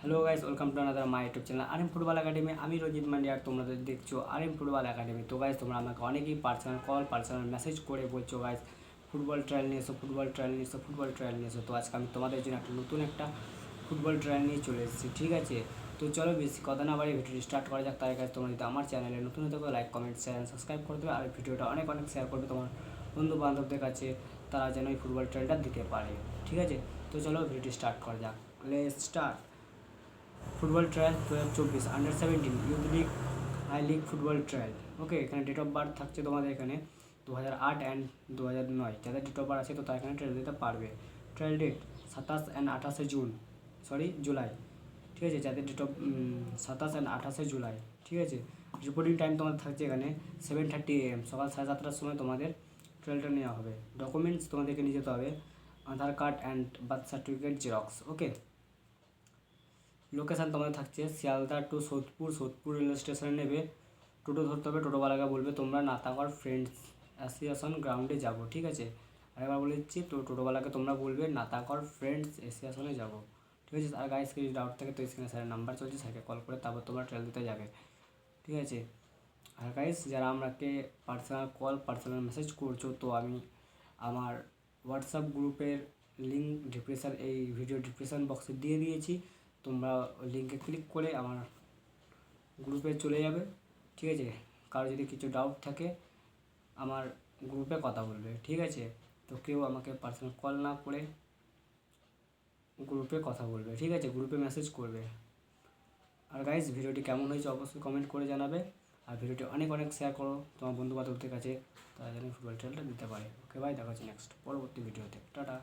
Hello guys, welcome to another my YouTube channel R M football academy. আমি রঞ্জিত মান্ডি আর তোমরা দেখছো আর এম ফুটবল একাডেমি। তো guys, তোমরা আমাকে অনেকেই পার্সোনাল কল পার্সোনাল মেসেজ করে বলছো গাইস ফুটবল ট্রায়াল নিয়ে এসো, ফুটবল ট্রায়াল নিয়ে এসো, ফুটবল ট্রায়াল নিয়ে এসো। তো আজকে আমি তোমাদের জন্য নতুন একটা ফুটবল ট্রায়াল নিয়ে চলে এসেছি, ঠিক আছে? তো চলো বেশি কথা না বাড়ি ভিডিওটি স্টার্ট করা যাক। তাই গাইস, তোমরা যদি আমার চ্যানেলে নতুন হতে লাইক কমেন্ট শেয়ার সাবস্ক্রাইব করে দেবে, আর ভিডিওটা অনেক অনেক শেয়ার করবে তোমার বন্ধু বান্ধবদের কাছে, তারা যেন এই ফুটবল ট্রায়ালটা দিতে পারে, ঠিক আছে? তো চলো ভিডিওটি স্টার্ট করা যাক। Let's start. Football trial 2024 under 17 youth league high league football trial. Okay, এখানে ডেট অফ বার্থ থাকছে তোমাদের এখানে 2008 অ্যান্ড 2009। যাদের ডেট অফ বার্থ আছে তো তারা এখানে ট্রায়াল দিতে পারবে। ট্রায়াল ডেট 27 অ্যান্ড 28 জুলাই, ঠিক আছে? যাদের ডেট অফ 27 অ্যান্ড 28 জুলাই, ঠিক আছে? রিপোর্টিং টাইম তোমাদের থাকছে এখানে 7:30 AM, সকাল 7:30টার সময় তোমাদের ট্রায়ালটা নেওয়া হবে। ডকুমেন্টস তোমাদেরকে নিয়ে যেতে হবে Aadhaar card and birth certificate xerox. Okay, location তোমাদের থাকছে শিয়ালদা টু সোদপুর, সোদপুর রেল স্টেশনে নেবে, টোটো ধরতে হবে। টোটোওয়ালাকে বলবে তোমরা নাতাগড় ফ্রেন্ডস অ্যাসোসিয়েশন গ্রাউন্ডে যাবো, ঠিক আছে? আরেকবার বলে দিচ্ছি, তো টোটোওয়ালাকে তোমরা বলবে নাতাগড় ফ্রেন্ডস অ্যাসোসিয়েশনে যাবো, ঠিক আছে? আর গাইস, কিছু ডাউট থাকে তো স্ক্রিনে স্যারের নাম্বার চলছে, স্যারকে কল করে তারপর তোমরা ট্রায়াল দিতে যাবে, ঠিক আছে? আর গাইস, যারা আমাকে পার্সোনাল কল পার্সোনাল মেসেজ করছো, তো আমি আমার হোয়াটসঅ্যাপ গ্রুপের লিঙ্ক এই ভিডিও ডিসক্রিপশান বক্সে দিয়ে দিয়েছি। তোমরা ওই লিঙ্কে ক্লিক করে আমার গ্রুপে চলে যাবে, ঠিক আছে? কারো যদি কিছু ডাউট থাকে আমার গ্রুপে কথা বলবে, ঠিক আছে? তো কেউ আমাকে পার্সোনাল কল না করে গ্রুপে কথা বলবে, ঠিক আছে? গ্রুপে মেসেজ করবে। আর গাইস, ভিডিওটি কেমন হয়েছে অবশ্যই কমেন্ট করে জানাবে, আর ভিডিওটি অনেক অনেক শেয়ার করো তোমার বন্ধু বান্ধবদের কাছে, তারা যেন ফুটবল ট্রায়ালটা দিতে পারে। ওকে ভাই, দেখা হচ্ছে নেক্সট পরবর্তী ভিডিওতে। টাটা।